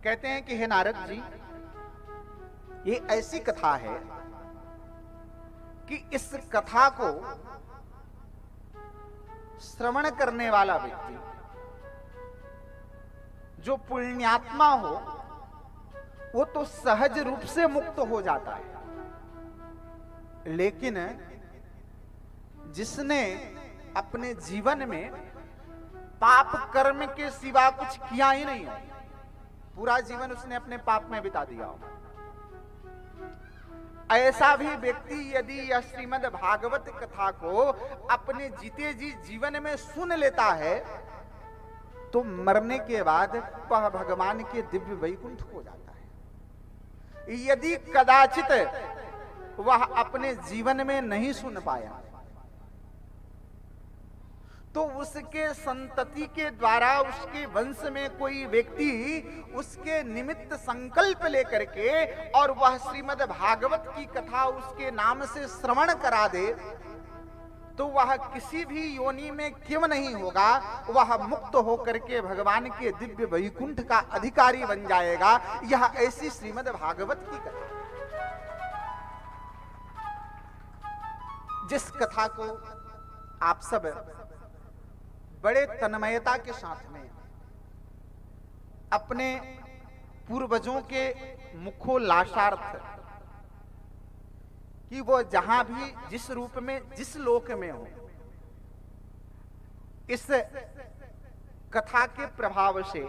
कहते हैं कि हे नारद जी, ये ऐसी कथा है कि इस कथा को श्रवण करने वाला व्यक्ति जो पुण्यात्मा हो वो तो सहज रूप से मुक्त हो जाता है, लेकिन जिसने अपने जीवन में पाप कर्म के सिवा कुछ किया ही नहीं हो, पूरा जीवन उसने अपने पाप में बिता दिया हो, ऐसा भी व्यक्ति यदि यह श्रीमद् भागवत कथा को अपने जीते जी जीवन में सुन लेता है तो मरने के बाद वह भगवान के दिव्य वैकुंठ हो जाता है। यदि कदाचित वह अपने जीवन में नहीं सुन पाया तो उसके संतति के द्वारा उसके वंश में कोई व्यक्ति उसके निमित्त संकल्प लेकर के और वह श्रीमद् भागवत की कथा उसके नाम से श्रवण करा दे तो वह किसी भी योनि में क्यों नहीं होगा, वह मुक्त होकर के भगवान के दिव्य वैकुंठ का अधिकारी बन जाएगा। यह ऐसी श्रीमद् भागवत की कथा, जिस कथा को आप सब बड़े तन्मयता के साथ में अपने पूर्वजों के मुखोल्लासार्थ कि वो जहां भी जिस रूप में जिस लोक में हो, इस कथा के प्रभाव से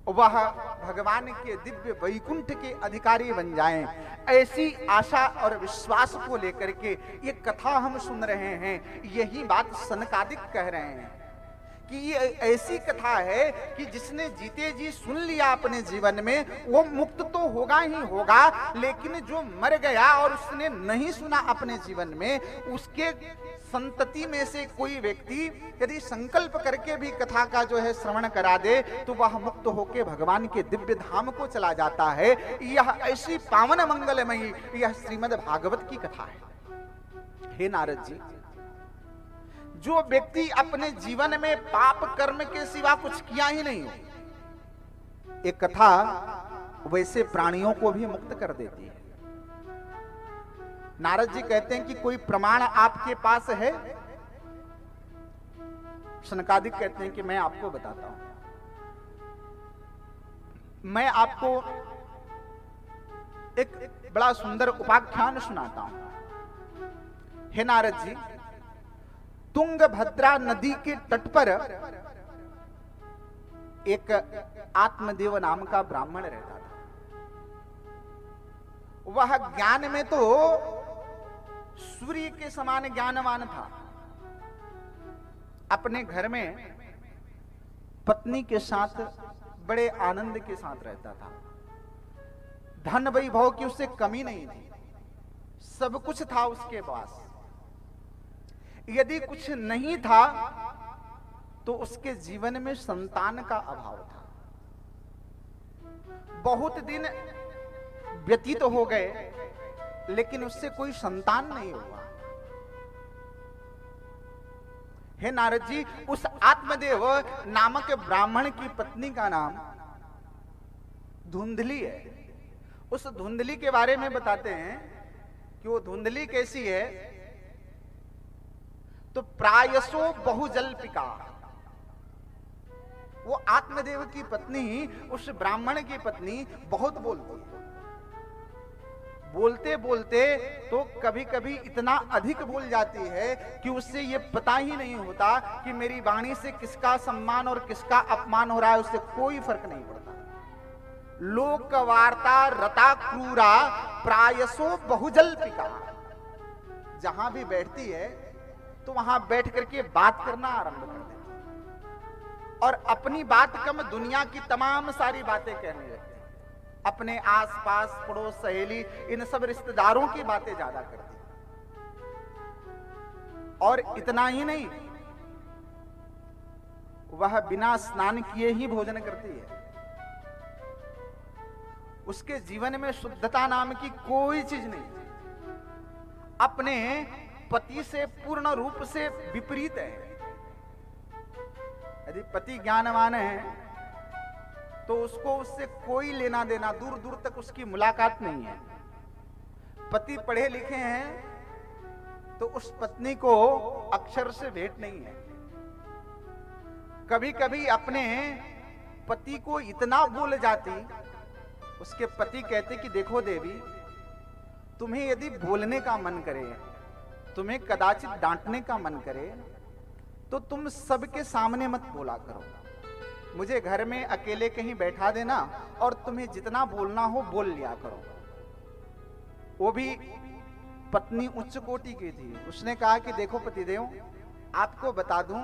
वह भगवान के दिव्य वैकुंठ के अधिकारी बन जाएं, ऐसी आशा और विश्वास को लेकर के ये कथा हम सुन रहे हैं। यही बात सनकादिक कह रहे हैं कि ये ऐसी कथा है कि जिसने जीते जी सुन लिया अपने जीवन में वो मुक्त तो होगा ही होगा, लेकिन जो मर गया और उसने नहीं सुना अपने जीवन में, उसके संतति में से कोई व्यक्ति यदि संकल्प करके भी कथा का जो है श्रवण करा दे तो वह मुक्त होकर भगवान के दिव्य धाम को चला जाता है। यह ऐसी पावन मंगलमयी यह श्रीमद् भागवत की कथा है। हे नारद जी, जो व्यक्ति अपने जीवन में पाप कर्म के सिवा कुछ किया ही नहीं हो, एक कथा वैसे प्राणियों को भी मुक्त कर देती है। नारद जी कहते हैं कि कोई प्रमाण आपके पास है? सनकादिक कहते हैं कि मैं आपको बताता हूं। मैं आपको एक बड़ा सुंदर उपाख्यान सुनाता हूं। हे नारद जी, तुंगभद्रा नदी के तट पर एक आत्मदेव नाम का ब्राह्मण रहता था। वह ज्ञान में तो सूर्य के समान ज्ञानवान था। अपने घर में पत्नी के साथ बड़े आनंद के साथ रहता था। धन वैभव की उससे कमी नहीं थी, सब कुछ था उसके पास। यदि कुछ नहीं था तो उसके जीवन में संतान का अभाव था। बहुत दिन व्यतीत हो गए लेकिन उससे कोई संतान नहीं हुआ। हे नारद जी, उस आत्मदेव नामक ब्राह्मण की पत्नी का नाम धुंधली है। उस धुंधली के बारे में बताते हैं कि वो धुंधली कैसी है तो प्रायसो बहुजल्पिका। वो आत्मदेव की पत्नी, उस ब्राह्मण की पत्नी बहुत बोलती है। बोलते बोलते तो कभी कभी इतना अधिक बोल जाती है कि उससे ये पता ही नहीं होता कि मेरी वाणी से किसका सम्मान और किसका अपमान हो रहा है, उससे कोई फर्क नहीं पड़ता। लोक वार्ता रता क्रूरा प्रायसो बहुजल्पिका। जहां भी बैठती है तो वहां बैठ करके बात करना आरंभ कर देती और अपनी बात कम दुनिया की तमाम सारी बातें कहने लगती। अपने आसपास पड़ोस सहेली इन सब रिश्तेदारों की बातें ज्यादा करती। और इतना ही नहीं, वह बिना स्नान किए ही भोजन करती है। उसके जीवन में शुद्धता नाम की कोई चीज नहीं। अपने पति से पूर्ण रूप से विपरीत है। यदि पति ज्ञानवान है तो उसको उससे कोई लेना देना, दूर दूर तक उसकी मुलाकात नहीं है। पति पढ़े लिखे हैं तो उस पत्नी को अक्षर से भेंट नहीं है। कभी कभी अपने पति को इतना भूल जाती, उसके पति कहते कि देखो देवी, तुम्हें यदि बोलने का मन करे, तुम्हें कदाचित डांटने का मन करे, तो तुम सबके सामने मत बोला करो, मुझे घर में अकेले कहीं बैठा देना और तुम्हें जितना बोलना हो बोल लिया करो। वो भी पत्नी उच्च कोटि की थी। उसने कहा कि देखो पतिदेव, आपको बता दूं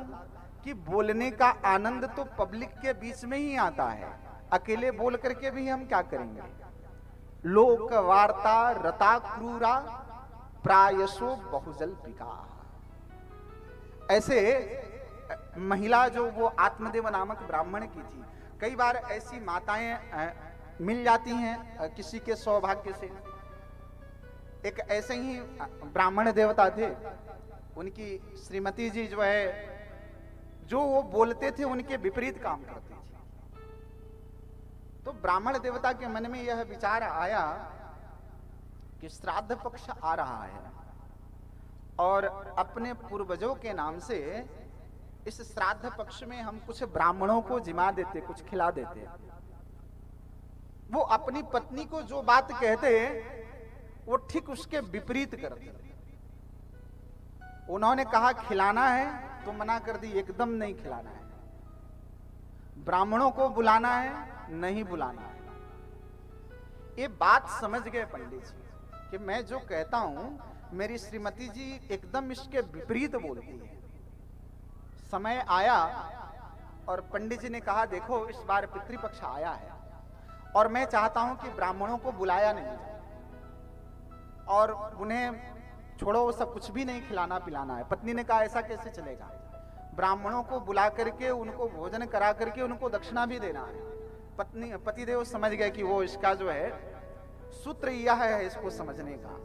कि बोलने का आनंद तो पब्लिक के बीच में ही आता है, अकेले बोल करके भी हम क्या करेंगे। लोक वार्ता रता क्रूरा प्रायसो बहुजल पिका। ऐसे महिला जो वो आत्मदेव नामक ब्राह्मण की थी, कई बार ऐसी माताएं मिल जाती हैं किसी के सौभाग्य से। एक ऐसे ही ब्राह्मण देवता थे, उनकी श्रीमती जी जो है, जो वो बोलते थे उनके विपरीत काम करती थी। तो ब्राह्मण देवता के मन में यह विचार आया कि श्राद्ध पक्ष आ रहा है और अपने पूर्वजों के नाम से इस श्राद्ध पक्ष में हम कुछ ब्राह्मणों को जिमा देते, कुछ खिला देते। वो अपनी पत्नी को जो बात कहते वो ठीक उसके विपरीत करते। उन्होंने कहा खिलाना है तो मना कर दी, एकदम नहीं खिलाना है। ब्राह्मणों को बुलाना है, नहीं बुलाना है। ये बात समझ गए पंडित जी कि मैं जो कहता हूं मेरी श्रीमती जी एकदम इसके विपरीत बोलती है। समय आया और पंडित जी ने कहा देखो इस बार पितृपक्ष आया है और मैं चाहता हूं कि ब्राह्मणों को बुलाया नहीं जाए और उन्हें छोड़ो, वो सब कुछ भी नहीं खिलाना पिलाना है। पत्नी ने कहा ऐसा कैसे चलेगा, ब्राह्मणों को बुला करके उनको भोजन करा करके उनको दक्षिणा भी देना है। पतिदेव समझ गए कि वो इसका जो है सूत्र यह है इसको समझने का।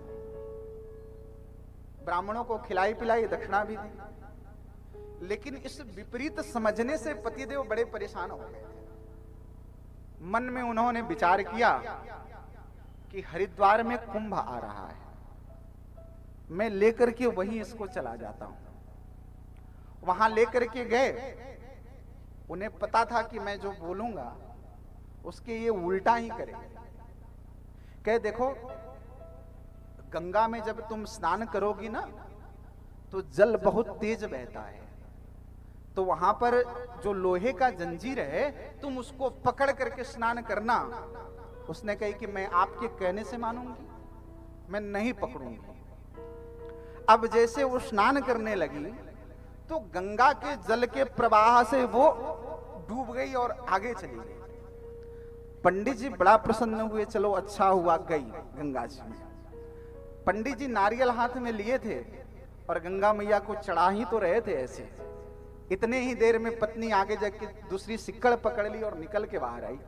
ब्राह्मणों को खिलाई पिलाई, दक्षिणा भी दी, लेकिन इस विपरीत समझने से पतिदेव बड़े परेशान हो गए थे। मन में उन्होंने विचार किया कि हरिद्वार में कुंभ आ रहा है, मैं लेकर के वहीं इसको चला जाता हूं। वहां लेकर के गए, उन्हें पता था कि मैं जो बोलूंगा उसके ये उल्टा ही करेंगे। कहे देखो, गंगा में जब तुम स्नान करोगी ना तो जल बहुत तेज बहता है, तो वहां पर जो लोहे का जंजीर है तुम उसको पकड़ करके स्नान करना। उसने कही कि मैं आपके कहने से मानूंगी, मैं नहीं पकड़ूंगी। अब जैसे वो स्नान करने लगी तो गंगा के जल के प्रवाह से वो डूब गई और आगे चली गई। पंडित जी बड़ा प्रसन्न हुए, चलो अच्छा हुआ गई गंगा जी में। पंडित जी नारियल हाथ में लिए थे और गंगा मैया को चढ़ा ही तो रहे थे ऐसे। इतने ही देर में पत्नी आगे जाके दूसरी सिक्कड़ पकड़ ली और निकल के बाहर आई।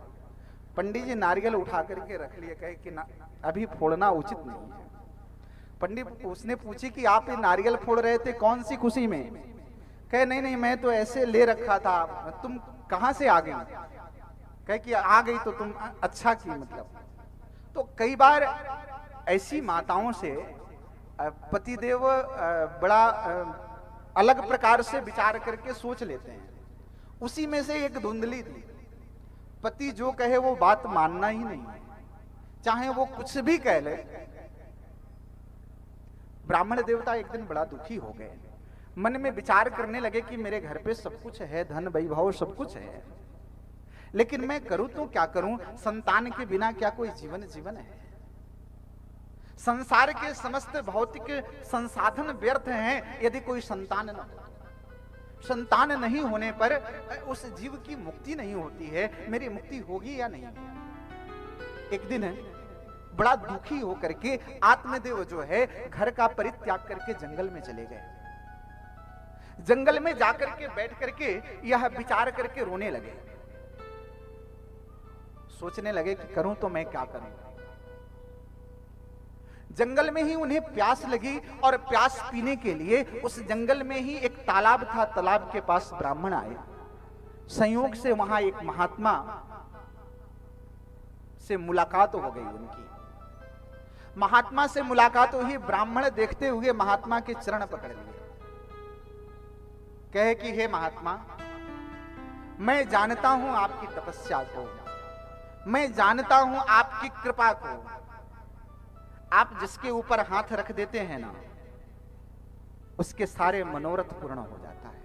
पंडित जी नारियल उठा करके रख लिए, कहे कि अभी फोड़ना उचित नहीं है। पंडित उसने पूछी कि आप ये नारियल फोड़ रहे थे कौन सी खुशी में? कहे नहीं नहीं, मैं तो ऐसे ले रखा था। तुम कहां से आ गई? कहे कि आ गई तो तुम अच्छा की, मतलब। तो कई बार ऐसी माताओं से पतिदेव बड़ा अलग प्रकार से विचार करके सोच लेते हैं। उसी में से एक धुंधली थी। पति जो कहे वो बात मानना ही नहीं, चाहे वो कुछ भी कह ले। ब्राह्मण देवता एक दिन बड़ा दुखी हो गए, मन में विचार करने लगे कि मेरे घर पे सब कुछ है, धन वैभव सब कुछ है, लेकिन मैं करूं तो क्या करूं? संतान के बिना क्या कोई जीवन है? संसार के समस्त भौतिक संसाधन व्यर्थ हैं यदि कोई संतान न हो। संतान नहीं होने पर उस जीव की मुक्ति नहीं होती है। मेरी मुक्ति होगी या नहीं? एक दिन बड़ा दुखी होकर के आत्मदेव जो है घर का परित्याग करके जंगल में चले गए। जंगल में जाकर के बैठ करके यह विचार करके रोने लगे। सोचने लगे कि करूं तो मैं क्या करूं। जंगल में ही उन्हें प्यास लगी और प्यास पीने के लिए उस जंगल में ही एक तालाब था। तालाब के पास ब्राह्मण आए। संयोग से वहां एक महात्मा से मुलाकात हो गई उनकी। महात्मा से मुलाकात हुई, ब्राह्मण देखते हुए महात्मा के चरण पकड़ लिए, कहे कि हे महात्मा, मैं जानता हूं आपकी तपस्या को, मैं जानता हूं आपकी कृपा को। आप जिसके ऊपर हाथ रख देते हैं ना, उसके सारे मनोरथ पूर्ण हो जाता है।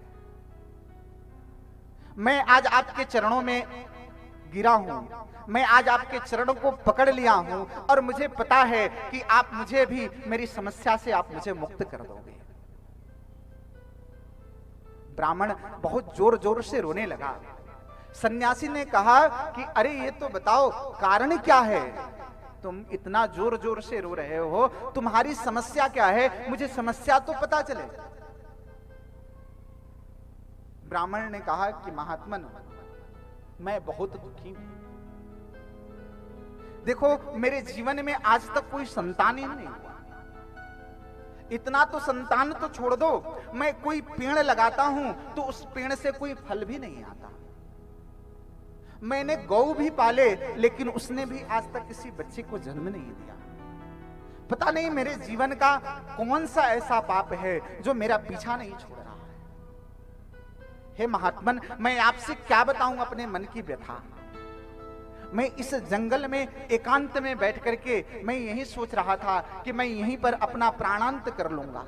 मैं आज आपके चरणों में गिरा हूं, मैं आज आपके चरणों को पकड़ लिया हूं, और मुझे पता है कि आप मुझे भी, मेरी समस्या से आप मुझे मुक्त कर दोगे। ब्राह्मण बहुत जोर जोर से रोने लगा। सन्यासी ने कहा कि अरे ये तो बताओ, कारण क्या है? तुम इतना जोर जोर से रो रहे हो, तुम्हारी समस्या क्या है? मुझे समस्या तो पता चले। ब्राह्मण ने कहा कि महात्मन, मैं बहुत दुखी हूं। देखो, मेरे जीवन में आज तक कोई संतान ही नहीं हुआ। इतना तो संतान तो छोड़ दो, मैं कोई पेड़ लगाता हूं तो उस पेड़ से कोई फल भी नहीं आता। मैंने गौ भी पाले, लेकिन उसने भी आज तक किसी बच्चे को जन्म नहीं दिया। पता नहीं मेरे जीवन का कौन सा ऐसा पाप है जो मेरा पीछा नहीं छोड़ रहा है। हे महात्मन, मैं आपसे क्या बताऊं अपने मन की व्यथा। मैं इस जंगल में एकांत में बैठ करके मैं यही सोच रहा था कि मैं यहीं पर अपना प्राणांत कर लूंगा,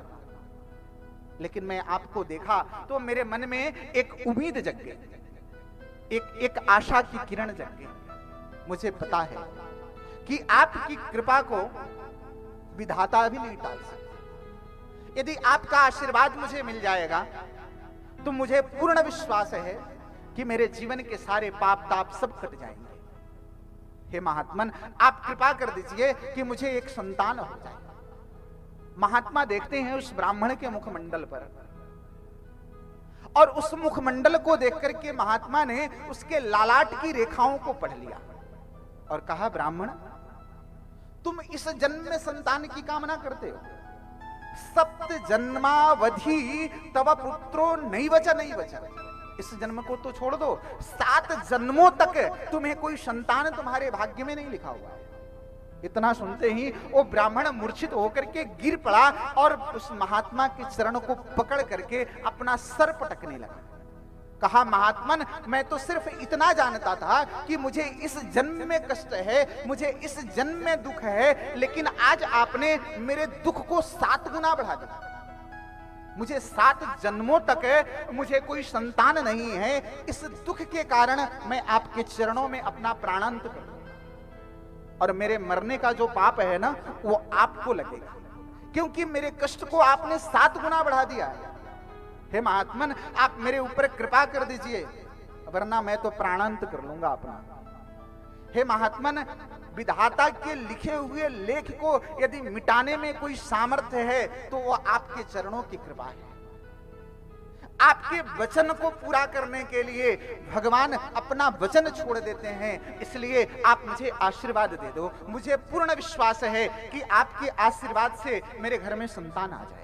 लेकिन मैं आपको देखा तो मेरे मन में एक उम्मीद जग गई, एक आशा की किरण जग गई। मुझे पता है कि आपकी कृपा को विधाता भी नहीं टाल सकता। यदि आपका आशीर्वाद मुझे मिल जाएगा तो मुझे पूर्ण विश्वास है कि मेरे जीवन के सारे पाप ताप सब कट जाएंगे। हे महात्मन, आप कृपा कर दीजिए कि मुझे एक संतान हो जाए। महात्मा देखते हैं उस ब्राह्मण के मुखमंडल पर, और उस मुखमंडल को देख करके महात्मा ने उसके लालाट की रेखाओं को पढ़ लिया और कहा, ब्राह्मण, तुम इस जन्म में संतान की कामना करते हो। सप्त जन्मावधि तव पुत्रो नैवच नैवच। इस जन्म को तो छोड़ दो, 7 जन्मों तक तुम्हें कोई संतान तुम्हारे भाग्य में नहीं लिखा हुआ है। इतना सुनते ही वो ब्राह्मण मूर्छित होकर के गिर पड़ा और उस महात्मा के चरण को पकड़ करके अपना सर पटकने लगा। कहा, महात्मन, मैं तो सिर्फ इतना जानता था कि मुझे इस जन्म में कष्ट है, मुझे इस जन्म में दुख है, लेकिन आज आपने मेरे दुख को 7 गुना बढ़ा दिया। मुझे 7 जन्मों तक मुझे कोई संतान नहीं है। इस दुख के कारण मैं आपके चरणों में अपना प्राणांत करूं, और मेरे मरने का जो पाप है ना, वो आपको लगेगा, क्योंकि मेरे कष्ट को आपने 7 गुना बढ़ा दिया है। हे महात्मन, आप मेरे ऊपर कृपा कर दीजिए, वरना मैं तो प्राणांत कर लूंगा अपना। हे महात्मन, विधाता के लिखे हुए लेख को यदि मिटाने में कोई सामर्थ्य है तो वो आपके चरणों की कृपा है। आपके वचन को पूरा करने के लिए भगवान अपना वचन छोड़ देते हैं, इसलिए आप मुझे आशीर्वाद दे दो। मुझे पूर्ण विश्वास है कि आपके आशीर्वाद से मेरे घर में संतान आ जाएगा।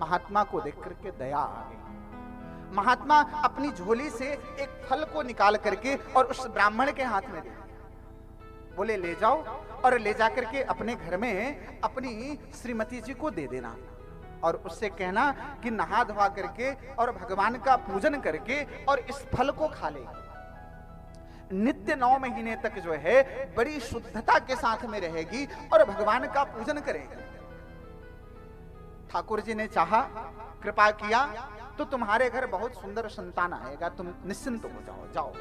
महात्मा को देख करके दया आ गई। महात्मा अपनी झोली से एक फल को निकाल करके और उस ब्राह्मण के हाथ में दे दिया। बोले, ले जाओ और ले जाकर के अपने घर में अपनी श्रीमती जी को दे देना, और उससे कहना कि नहा धोआ करके और भगवान का पूजन करके और इस फल को खा ले। नित्य 9 महीने तक जो है बड़ी शुद्धता के साथ में रहेगी और भगवान का पूजन करेगी। ठाकुर जी ने चाहा, कृपा किया, तो तुम्हारे घर बहुत सुंदर संतान आएगा, तुम निश्चिंत हो जाओ।